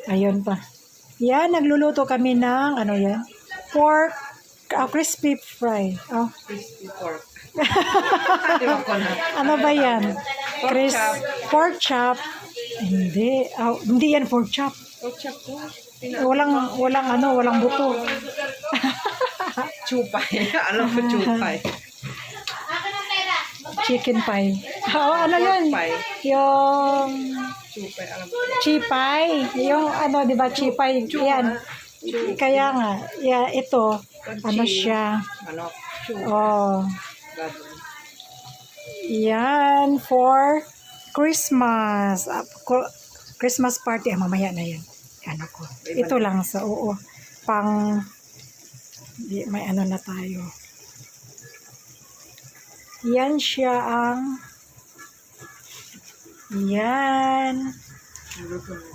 Ayun pa. Yan, nagluluto kami ng, ano yan? Pork, crispy fry. Oh. Crispy pork. Ano ba yan? Pork chop. Pork chop. Hindi. Oh, hindi yan pork chop. Pork chop po. Walang buto. Chupay. Alam ko chupay. Chicken pie. Oh, ano yan? Pork pie. Yung Chupay. Alam ko. chipay. Yung ano, di ba, chipay. Yan. Kaya nga, yeah, ito, ano siya. Manok. Chupa. Oh, Baboy. yan for Christmas. Christmas party. Mamaya na yan. Ano ko. Ito lang sa, oo. Pang, may ano na tayo. Yan siya ang, yan. Luto mo.